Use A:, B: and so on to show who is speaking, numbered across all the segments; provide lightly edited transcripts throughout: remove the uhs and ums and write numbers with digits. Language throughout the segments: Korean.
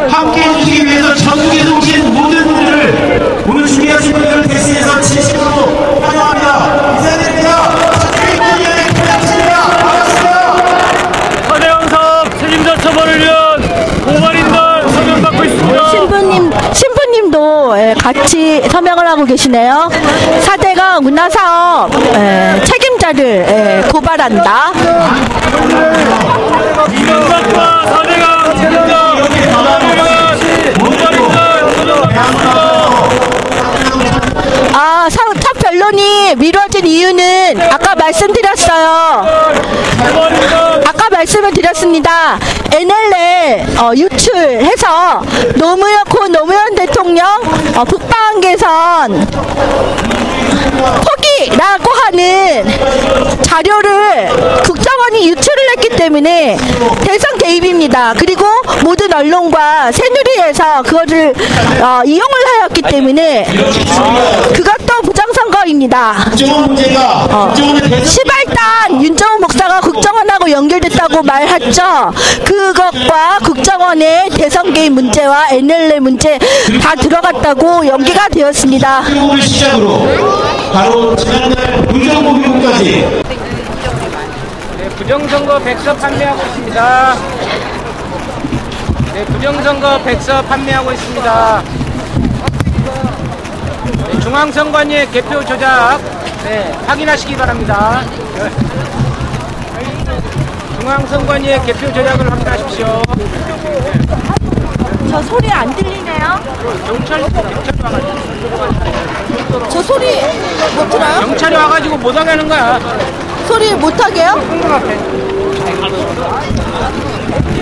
A: 함께 해주시기 위해서 전국에서 오신 모든 분들을 오늘 준비하신 분들을 대신해서 진심으로 환영합니다. 인사드립니다. 국민위원회 김양식입니다. 반갑습니다.
B: 서대원섭 책임자 처벌을 위한 공무원인들 서명받고 있습니다.
C: 신부님도 같이 서명을 하고 계시네요. 4대강 문화사업 책임자를 고발한다.
B: 이명박과 4대강 책임자
C: 첫 변론이 미뤄진 이유는 아까 말씀드렸어요. 아까 말씀을 드렸습니다. NLL 유출해서 노무현 대통령 북방 개선 포기라고 하는 자료를 국정원이 유출을 했기 때문에 대선 개입입니다. 그리고 모든 언론과 새누리에서 그거를 이용을 하였기 때문에 그것도 부정선거입니다. 시발단 윤정훈 목사가 국정원하고 연결됐다고 말했죠. 그것과 국정원의 대선 개입 문제와 NLL 문제 다 들어갔다고 연계가 되었습니다.
A: 시작으로 바로 지난날 부정목욕까지
D: 부정선거 백서 판매하고 있습니다. 부정선거 백서 판매하고 있습니다. 중앙선관위의 개표 조작 확인하시기 바랍니다. 중앙선관위의 개표 조작을 확인하십시오.
C: 저 소리 안 들리네요.
D: 경찰이 와가지고.
C: 저 소리 못 들어요?
D: 경찰이 와가지고 못하게 하는 거야.
C: 소리 못하게요?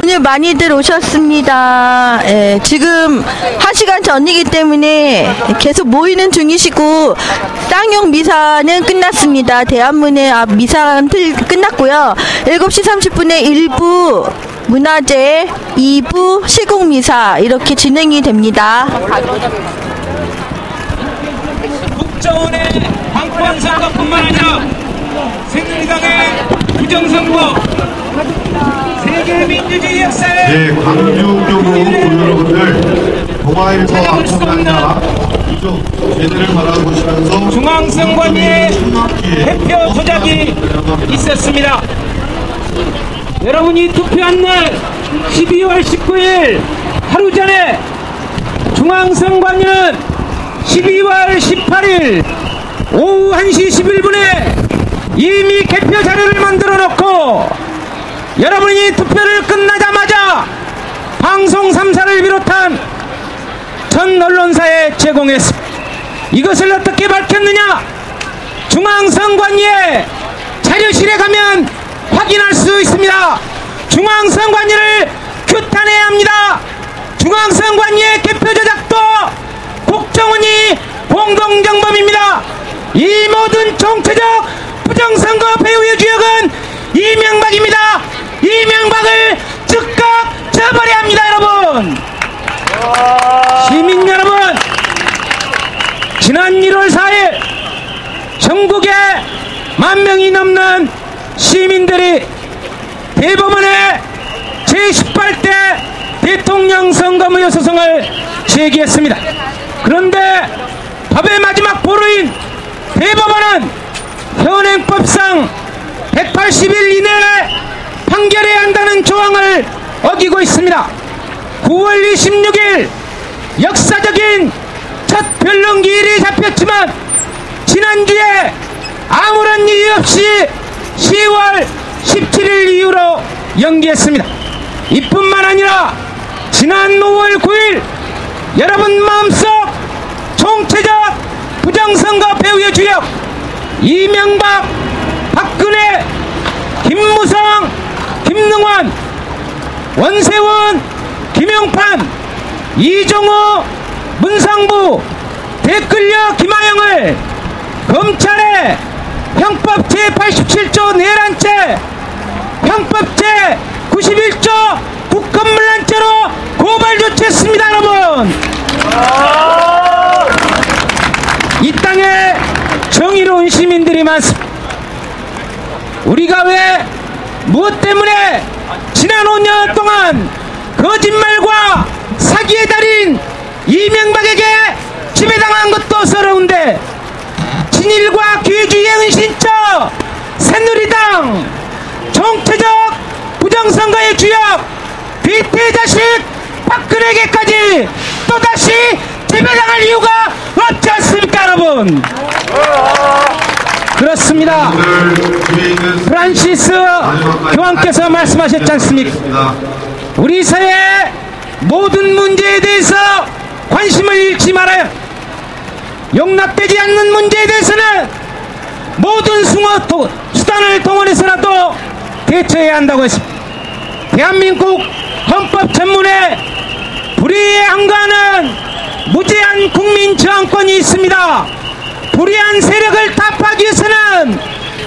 C: 오늘 많이들 오셨습니다. 지금 1시간 전이기 때문에 계속 모이는 중이시고 쌍용 미사는 끝났습니다. 대한문의 앞 미사는 끝났고요. 7시 30분에 1부 문화재, 2부 시국미사 이렇게 진행이 됩니다.
D: 국정원의 방권선거뿐만 아니라 새누리당의 부정선거 세계 민주주의 역사에
A: 광주교구 여러분들 동아일보 앞선관이나 이쪽 제대를 바라보시면서
D: 중앙선관위의 대표 조작이 있었습니다. 여러분이 투표한 날 12월 19일 하루 전에 중앙선관위는 12월 18일 오후 1시 11분에 이미 개표 자료를 만들어 놓고 여러분이 투표를 끝나자마자 방송 3사를 비롯한 전 언론사에 제공했습니다. 이것을 어떻게 밝혔느냐? 중앙선관위의 자료실에 가면 확인할 수 있습니다. 중앙선관위를 규탄해야 합니다. 중앙선관위의 개표 조작도 국정원이 공동정범입니다. 이 모든 정치적 부정선거 배후의 주역은 이명박입니다. 이명박을 즉각 처벌해야 합니다. 여러분, 시민 여러분, 지난 1월 4일 전국에 10,000명이 넘는 시민들이 대법원에 제18대 대통령 선거무효 소송을 제기했습니다. 그런데 법의 마지막 보루인 대법원은 현행법상 180일 이내에 판결해야 한다는 조항을 어기고 있습니다. 9월 26일 역사적인 첫 변론기일이 잡혔지만 지난주에 아무런 이유 없이 10월 17일 이후로 연기했습니다. 이뿐만 아니라 지난 5월 9일 여러분 마음속 총체적 부정선거 배후의 주역 이명박, 박근혜, 김무성, 김능원, 원세훈, 김용판, 이종호, 문상부, 댓글녀 김하영을 검찰에 형법 제87조 내란죄, 형법 제91조 국헌문란죄로 고발 조치했습니다. 여러분, 이 땅에 정의로운 시민들이 많습니다. 우리가 왜 무엇 때문에 지난 5년 동안 거짓말과 사기의 달인 이명박에게 지배당한 것도 서러운데 친일과 기회주의의 은신처 새누리당 정체적 부정선거의 주역 비태의 자식 박근혜에게까지 또다시 지배당할 이유가 없지 않습니까 여러분. 그렇습니다. 프란시스 교황께서 말씀하셨지 않습니까? 우리 사회의 모든 문제에 대해서 관심을 잃지 말아요. 용납되지 않는 문제에 대해서는 모든 수단을 동원해서라도 대처해야 한다고 했습니다. 대한민국 헌법 전문에 불의에 항거하는 무제한 국민 저항권이 있습니다. 불의한 세력을 타파하기 위해서는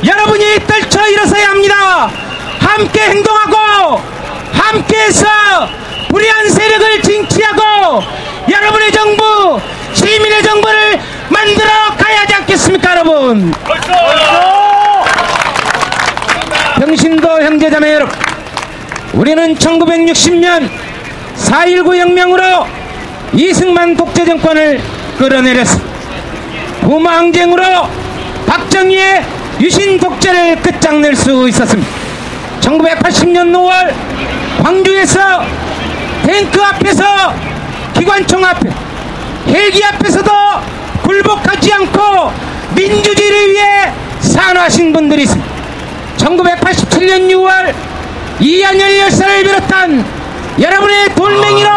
D: 여러분이 떨쳐 일어서야 합니다. 함께 행동하고 함께해서 불의한 세력을 징치하고 여러분의 정부, 시민의 정부를 만들어 가야 하지 않겠습니까 여러분. 병신도 형제자매 여러분, 우리는 1960년 4.19 혁명으로 이승만 독재정권을 끌어내렸습니다. 부마항쟁으로 박정희의 유신 독재를 끝장낼 수 있었습니다. 1980년 5월 광주에서 탱크 앞에서 기관총 앞에 헬기 앞에서도 굴복하지 않고 민주주의를 위해 산화하신 분들이 있습니다. 1987년 6월 이한열 열사를 비롯한 여러분의 돌멩이로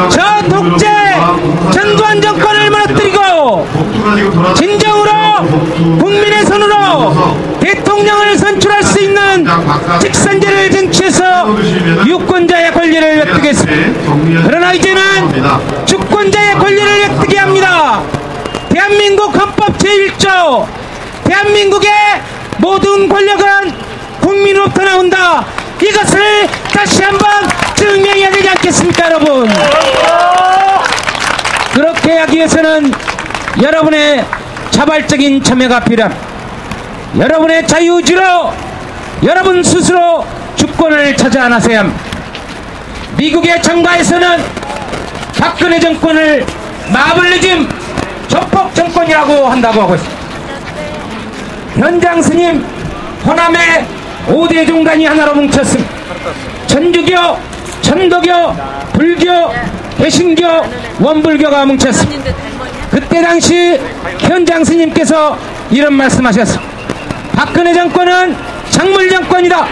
D: 저 독재 전두환 정권을 무너뜨리고 진정으로 국민의 손으로 대통령을 선출할 수 있는 직선제를 쟁취해서 유권자의 권리를 획득했습니다. 그러나 이제는 주권자의 권리를 획득해야 합니다. 대한민국 헌법 제1조 대한민국의 모든 권력은 국민으로부터 나온다. 이것을 다시 한번 증명해야 되지 않겠습니까 여러분. 그렇게 하기 위해서는 여러분의 자발적인 참여가 필요합니다. 여러분의 자유의지로 여러분 스스로 주권을 찾아 나서야 합니다. 미국의 청가에서는 박근혜 정권을 마블리즘 조폭 정권이라고 한다고 하고 있습니다. 현장 스님 호남의 5대 종단이 하나로 뭉쳤습니다. 천주교, 천도교, 불교, 개신교, 원불교가 뭉쳤습니다. 그때 당시 현장 스님께서 이런 말씀하셨습니다. 박근혜 정권은 작물 정권이다.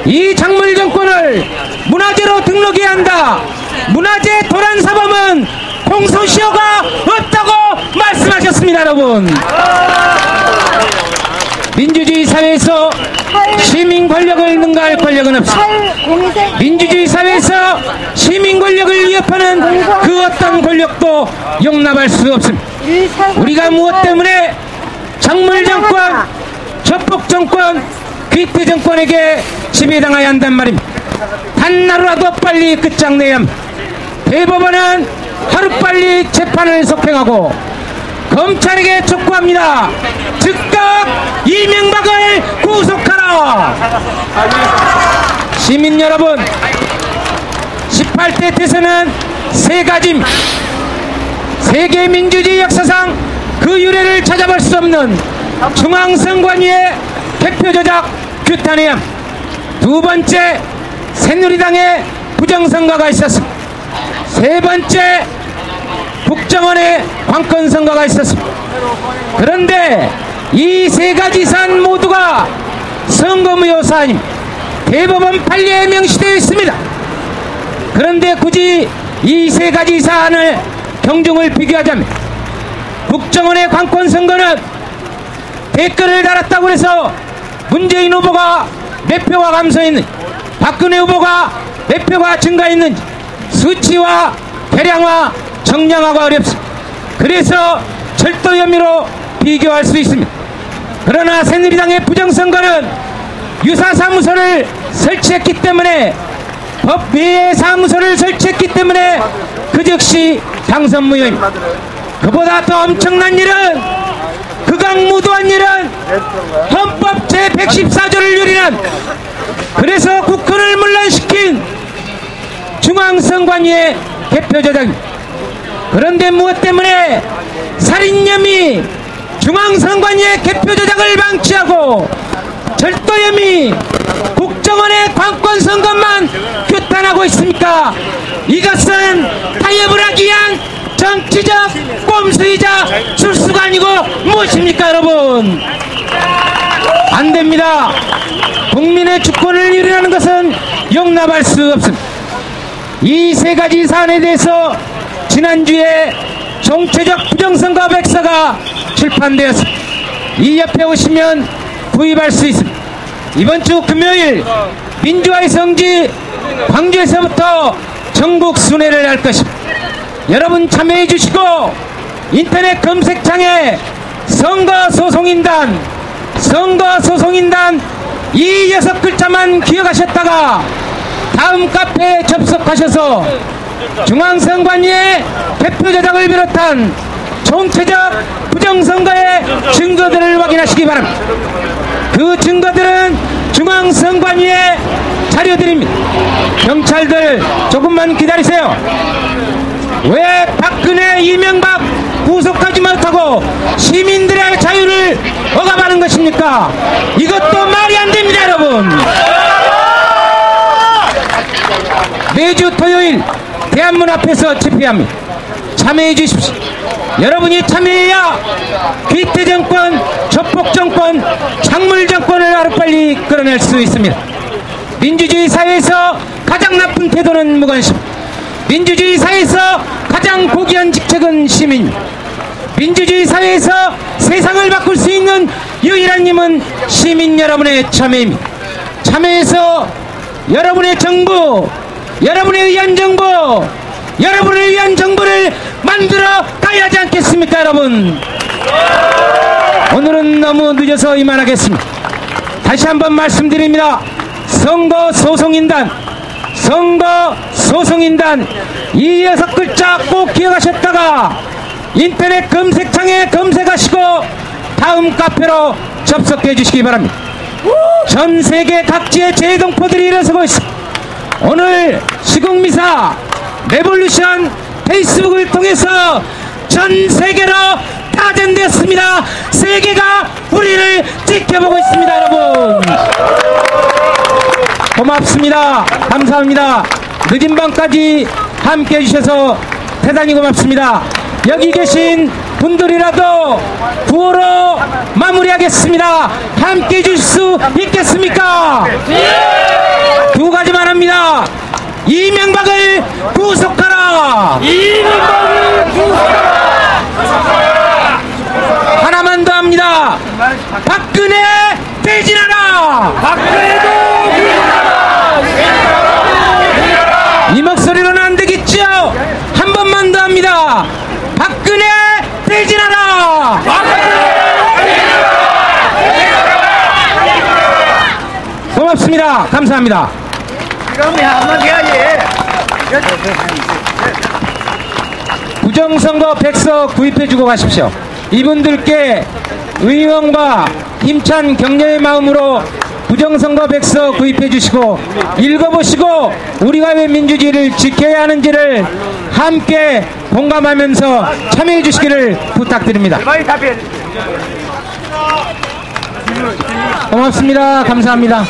D: 이 작물 정권을 문화재로 등록해야 한다. 문화재 도란사범은 공소시효가 없다고 말씀하셨습니다 여러분. 민주주의 사회에서 시민 권력을 능가할 권력은 없습니다. 민주주의 사회에서 시민 권력을 위협하는 그 어떤 권력도 용납할 수 없습니다. 우리가 무엇 때문에 작물 정권, 적복 정권, 귀태 정권에게 지배당해야 한단 말입니다. 단하루라도 빨리 끝장내야 합니다. 대법원은 하루빨리 재판을 속행하고 검찰에게 촉구합니다. 즉각 이명박을 구속하라. 시민 여러분, 18대 대선은 세 가지입니다. 세계 민주주의 역사상 그 유래를 찾아볼 수 없는 중앙선관위의 개표 조작 규탄해야 합니다. 두 번째, 새누리당의 부정선거가 있었습니다. 세 번째, 국정원의 관건선거가 있었습니다. 그런데 이 세 가지 사안 모두가 선거무효 사안입니다. 대법원 판례에 명시되어 있습니다. 그런데 굳이 이 세 가지 사안을 경중을 비교하자면 국정원의 관건선거는 댓글을 달았다고 해서 문재인 후보가 몇 표가 감소했는지, 박근혜 후보가 몇 표가 증가했는지 수치와 계량화 정량화가 어렵습니다. 그래서 절도 혐의로 비교할 수 있습니다. 그러나 새누리당의 부정선거는 유사사무소를 설치했기 때문에, 법 외의 사무소를 설치했기 때문에 그 즉시 당선 무효입니다. 그보다 더 엄청난 일은, 극악무도한 일은 헌법 제114조를 유린한, 그래서 국헌을 문란시킨 중앙선관위의 개표 저작입니다. 그런데 무엇 때문에 살인혐의 중앙선관위의 개표 조작을 방치하고 절도혐의 국정원의 관건선거만 규탄하고 있습니까? 이것은 타협을 하기 위한 정치적 꼼수이자 술수가 아니고 무엇입니까, 여러분? 안 됩니다. 국민의 주권을 유린하는 것은 용납할 수 없습니다. 이 세 가지 사안에 대해서 지난주에 정체적 부정선거 백서가 출판되었습니다. 이 옆에 오시면 구입할 수 있습니다. 이번 주 금요일 민주화의 성지 광주에서부터 전국 순회를 할 것입니다. 여러분 참여해 주시고 인터넷 검색창에 선거소송인단 이 6글자만 기억하셨다가 다음 카페에 접속하셔서 중앙선관위의 개표 조작을 비롯한 총체적 부정선거의 증거들을 확인하시기 바랍니다. 그 증거들은 중앙선관위의 자료들입니다. 경찰들 조금만 기다리세요. 왜 박근혜, 이명박 구속하지 못하고 시민들의 자유를 억압하는 것입니까? 이것도 말이 안 됩니다, 여러분. 매주 토요일 대한문 앞에서 집회합니다. 참여해 주십시오. 여러분이 참여해야 귀태정권, 조폭정권, 작물정권을 하루빨리 끌어낼 수 있습니다. 민주주의 사회에서 가장 나쁜 태도는 무관심. 민주주의 사회에서 가장 고귀한 직책은 시민. 민주주의 사회에서 세상을 바꿀 수 있는 유일한 힘은 시민 여러분의 참여입니다. 참여해서 여러분의 정부, 여러분에 의한 정부, 여러분을 위한 정부를 만들어 가야 하지 않겠습니까, 여러분? 오늘은 너무 늦어서 이만하겠습니다. 다시 한번 말씀드립니다. 선거소송인단 이 6글자 꼭 기억하셨다가 인터넷 검색창에 검색하시고 다음 카페로 접속해 주시기 바랍니다. 전 세계 각지의 재동포들이 일어서고 있습니다. 오늘 시국미사 레볼루션 페이스북을 통해서 전 세계로 타전되었습니다. 세계가 우리를 지켜보고 있습니다, 여러분. 고맙습니다. 감사합니다. 늦은 밤까지 함께 해주셔서 대단히 고맙습니다. 여기 계신 분들이라도 구호로 마무리하겠습니다. 함께 해줄 수 있겠습니까? 두 가지만 합니다. 이명박을 구속하라. 하나만 더 합니다. 박근혜 퇴진하라. 이 목소리로는 안 되겠죠? 한 번만 더 합니다. 박근혜 퇴진하라. 고맙습니다. 감사합니다. 부정선거 백서 구입해주고 가십시오. 이분들께 의원과 힘찬 격려의 마음으로 부정선거 백서 구입해주시고 읽어보시고 우리가 왜 민주주의를 지켜야 하는지를 함께 공감하면서 참여해주시기를 부탁드립니다. 고맙습니다. 감사합니다.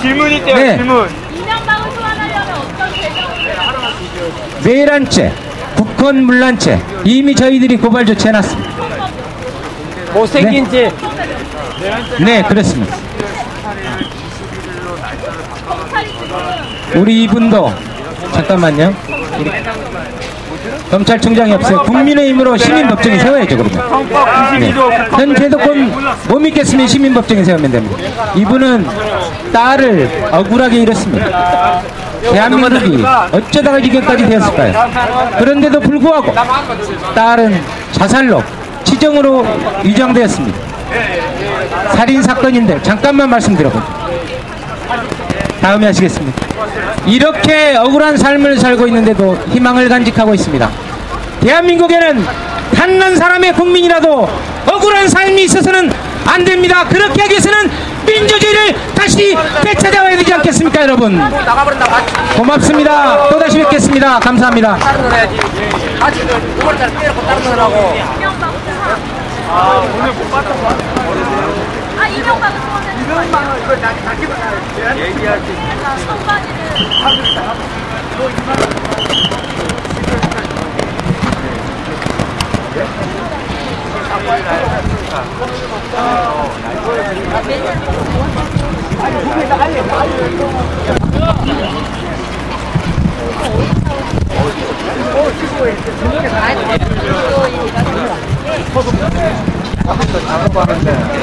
B: 질문 있대요.
D: 네.
B: 질문.
E: 이명박을 소환하려면 어떤 대정을
D: 내란죄, 국헌 문란죄 이미 저희들이 고발 조치해놨습니다.
B: 못생긴 죄.
D: 네, 그렇습니다. 우리 이분도 잠깐만요. 우리 검찰총장이 없어요. 국민의힘으로 시민법정에 세워야죠, 그러면. 네. 현 제도권 못 믿겠으면 시민법정에 세우면 됩니다. 이분은 딸을 억울하게 잃었습니다. 대한민국이 어쩌다가 지금까지 되었을까요? 그런데도 불구하고 딸은 자살로 치정으로 위장되었습니다. 살인사건인데 잠깐만 말씀드려보죠. 다음에 하시겠습니다. 이렇게 억울한 삶을 살고 있는데도 희망을 간직하고 있습니다. 대한민국에는 단 한 사람의 국민이라도 억울한 삶이 있어서는 안 됩니다. 그렇게 하기 위해서는 민주주의를 다시 되찾아와야 되지 않겠습니까, 여러분? 고맙습니다. 또다시 뵙겠습니다. 감사합니다.
E: 이명박은 소원해준 거 아니야?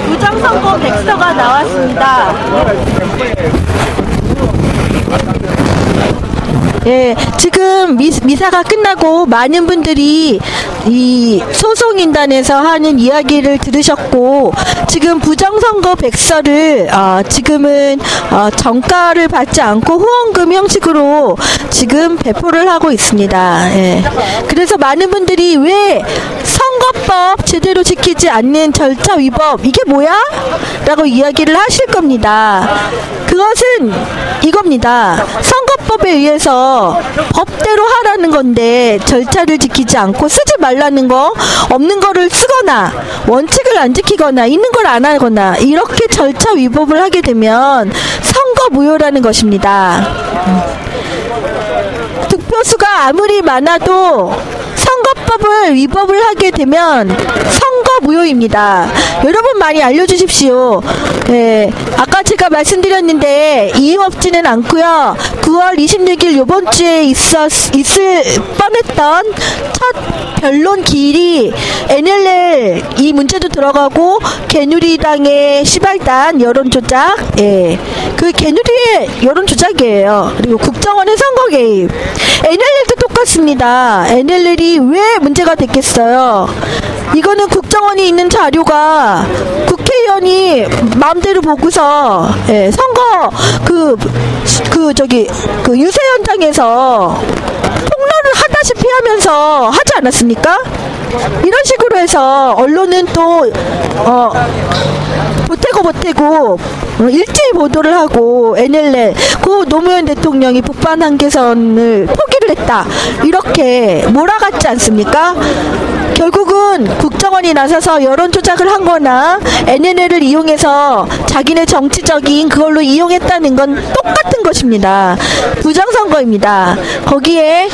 C: 부정선거 백서가 나왔습니다. 예, 지금 미사가 끝나고 많은 분들이 이 소송인단에서 하는 이야기를 들으셨고, 지금 부정선거 백서를 지금은 정가를 받지 않고 후원금 형식으로 지금 배포를 하고 있습니다. 예. 그래서 많은 분들이 왜 선거법 제대로 지키지 않는 절차 위법 이게 뭐야? 라고 이야기를 하실 겁니다. 그것은 이겁니다. 선거법에 의해서 법대로 하라는 건데 절차를 지키지 않고 쓰지 말라는 거, 없는 거를 쓰거나 원칙을 안 지키거나 있는 걸 안 하거나 이렇게 절차 위법을 하게 되면 선거 무효라는 것입니다. 득표수가 아무리 많아도 선거법을 위법을 하게 되면 선거 무효입니다. 여러분 많이 알려주십시오. 네, 아까 제가 말씀드렸는데 이유 없지는 않고요. 9월 26일 요번 주에 있을 뻔했던 첫 변론 기일이 NLL 이 문제도 들어가고 개누리당의 시발단 여론조작, 예, 그 개누리의 여론조작이에요. 그리고 국정원의 선거 개입. NLL도 똑같습니다. NLL이 왜 문제가 됐겠어요? 이거는 국정원이 있는 자료가 국회의원이 마음대로 보고서, 예, 선거 유세 현장에서 폭로를 하다시피 하면서 하지 않았습니까? 이런 식으로 해서 언론은 또 보태고 일제히 보도를 하고 NLL 고 노무현 대통령이 북한 한계선을 포기를 했다 이렇게 몰아갔지 않습니까? 결국은 국정원이 나서서 여론 조작을 한 거나 NLL을 이용해서 자기네 정치적인 그걸로 이용했다는 건 똑같은 것입니다. 부정선거입니다. 거기에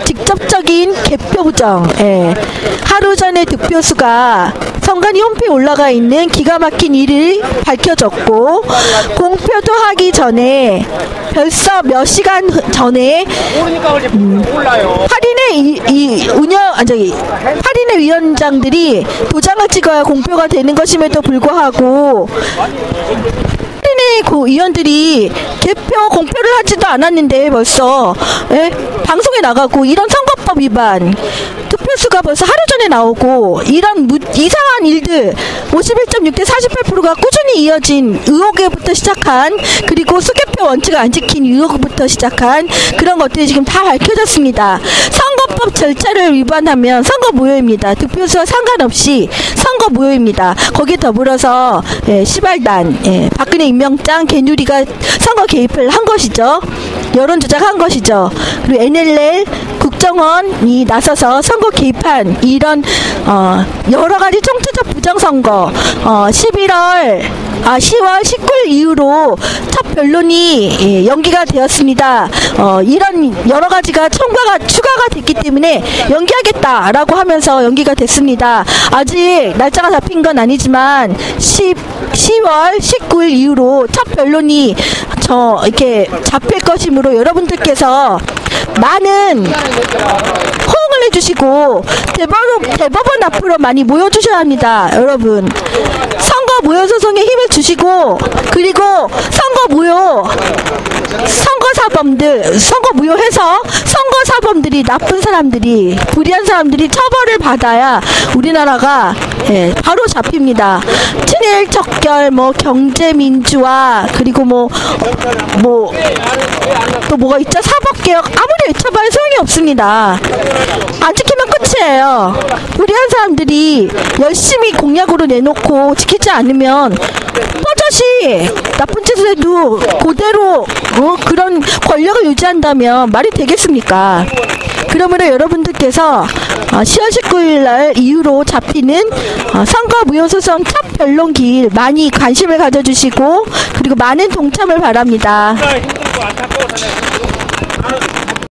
C: 직접적인 개표 부정, 예. 하루 전에 득표수가 선관위 홈페이지에 올라가 있는 기가 막힌 일이 밝혀졌고, 공표도 하기 전에 벌써 몇 시간 전에 할인의 위원장들이 도장을 찍어야 공표가 되는 것임에도 불구하고 위원들이 개표 공표를 하지도 않았는데 벌써, 예? 방송에 나가고 이런 선거법 위반, 득표수가 벌써 하루 전에 나오고 이런 이상한 일들 51.6대 48%가 꾸준히 이어진 의혹에부터 시작한, 그리고 수개표 원칙을 안 지킨 의혹부터 시작한 그런 것들이 지금 다 밝혀졌습니다. 선거법 절차를 위반하면 선거 무효입니다. 득표수와 상관없이 선거 무효입니다. 거기에 더불어서, 예, 시발단, 예, 박근혜 임명장 개누리가 선거 개입을 한 것이죠. 여론 조작한 것이죠. 그리고 NLL 국정원이 나서서 선거 개입한 이런 여러 가지 총체적 부정선거, 10월 19일 이후로 첫 변론이, 예, 연기가 되었습니다. 이런 여러 가지가 추가가 됐기 때문에 연기하겠다라고 하면서 연기가 됐습니다. 아직 날짜가 잡힌 건 아니지만 10월 19일 이후로 첫 변론이 이렇게 잡힐 것이므로 여러분들께서 많은 호응을 해주시고 대법원 앞으로 많이 모여주셔야 합니다. 여러분, 선거 무효 소송에 힘을 주시고, 그리고 선거 무효해서 선거사범들이, 나쁜 사람들이, 불의한 사람들이 처벌을 받아야 우리나라가, 예, 바로 잡힙니다. 친일 척결, 경제민주화, 그리고 또 뭐가 있죠? 사법개혁, 아무리 외쳐봐야 소용이 없습니다. 안 지키면 끝이에요. 불의한 사람들이 열심히 공약으로 내놓고 지키지 않으면 버젓이 나쁜 짓을 해도 그대로 그런 권력을 유지한다면 말이 되겠습니까? 그러므로 여러분들께서 10월 19일 날 이후로 잡히는 선거 무효소송 첫 변론길 많이 관심을 가져주시고 그리고 많은 동참을 바랍니다.